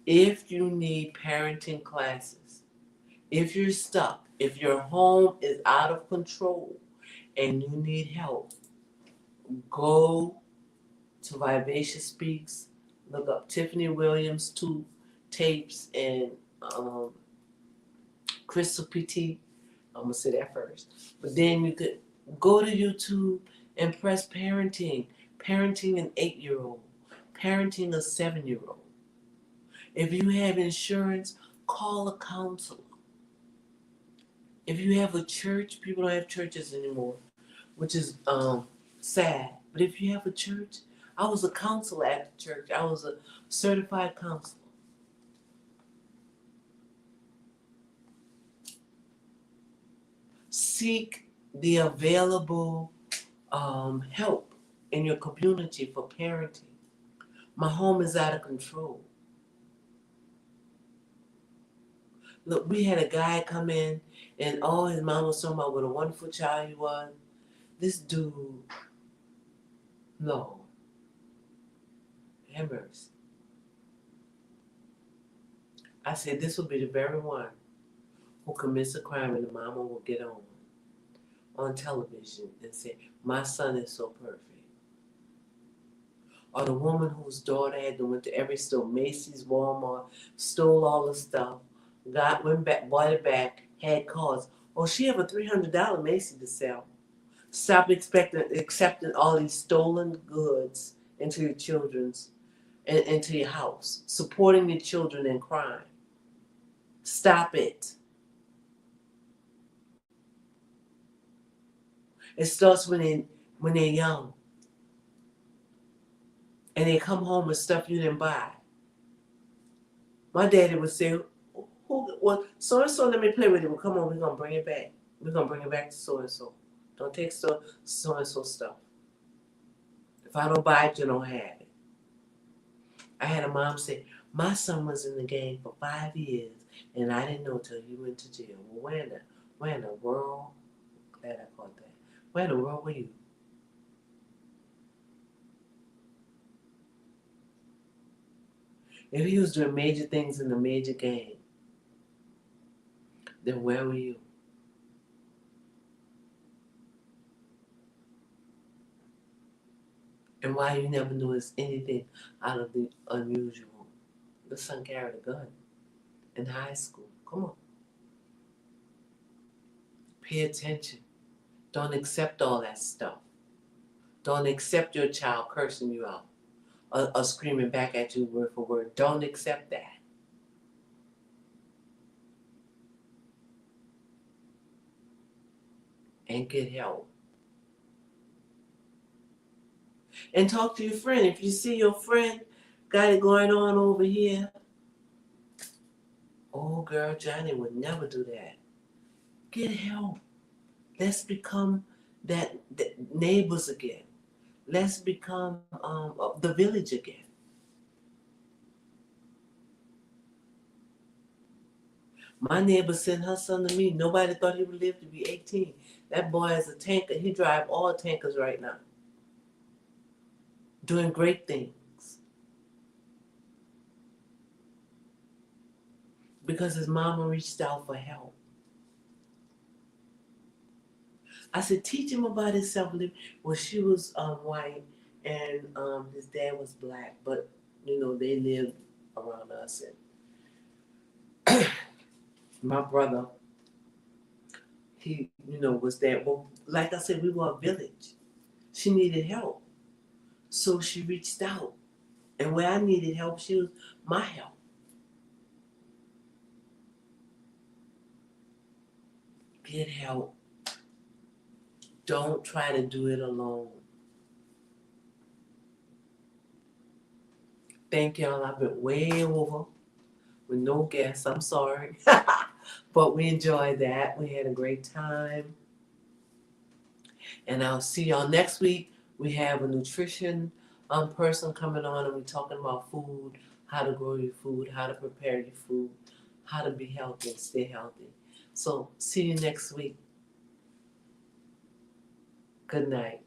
If you need parenting classes, if you're stuck, if your home is out of control and you need help, go to Vivacious Speaks. Look up Tiffany Williams, 2 tapes, and Crystal PT. I'm going to say that first. But then you could go to YouTube and press parenting. Parenting an 8-year-old. Parenting a 7-year-old. If you have insurance, call a counselor. If you have a church, people don't have churches anymore, which is sad. But if you have a church, I was a counselor at the church. I was a certified counselor. Seek the available help in your community for parenting. My home is out of control. Look, we had a guy come in, and his mom was talking about what a wonderful child he was. This dude, no, have mercy. I said, this will be the very one who commits a crime, and the mama will get on television and say, my son is so perfect. Or the woman whose daughter had went to every store, Macy's, Walmart, stole all the stuff, went back, bought it back, had cars. Oh, she have a $300 Macy's to sell. Stop accepting all these stolen goods into your into your house, supporting your children in crime. Stop it. It starts when they're young, and they come home with stuff you didn't buy. My daddy would say, well, so and so, let me play with it. Well, come on, we're gonna bring it back. We're gonna bring it back to so and so. Don't take so and so stuff. If I don't buy it, you don't have it. I had a mom say, my son was in the gang for 5 years, and I didn't know till he went to jail. Well, where in the world? Glad I caught that. Where in the world were you? If he was doing major things in the major gang, then where were you? And why you never noticed anything out of the unusual? The son carried a gun in high school. Come on. Pay attention. Don't accept all that stuff. Don't accept your child cursing you out or screaming back at you word for word. Don't accept that. And get help. And talk to your friend. If you see your friend got it going on over here, oh girl, Johnny would never do that. Get help. Let's become that neighbors again. Let's become the village again. My neighbor sent her son to me. Nobody thought he would live to be 18. That boy is a tanker. He drives all tankers right now. Doing great things. Because his mama reached out for help. I said, teach him about his self-living. Well, she was white and his dad was black, but they lived around us. And my brother, he was there. Well, like I said, we were a village. She needed help, so she reached out. And where I needed help, she was my help. Get help. Don't try to do it alone. Thank y'all. I've been way over with no guests. I'm sorry. But we enjoyed that. We had a great time. And I'll see y'all next week. We have a nutrition person coming on, and we're talking about food, how to grow your food, how to prepare your food, how to be healthy and stay healthy. So see you next week. Good night.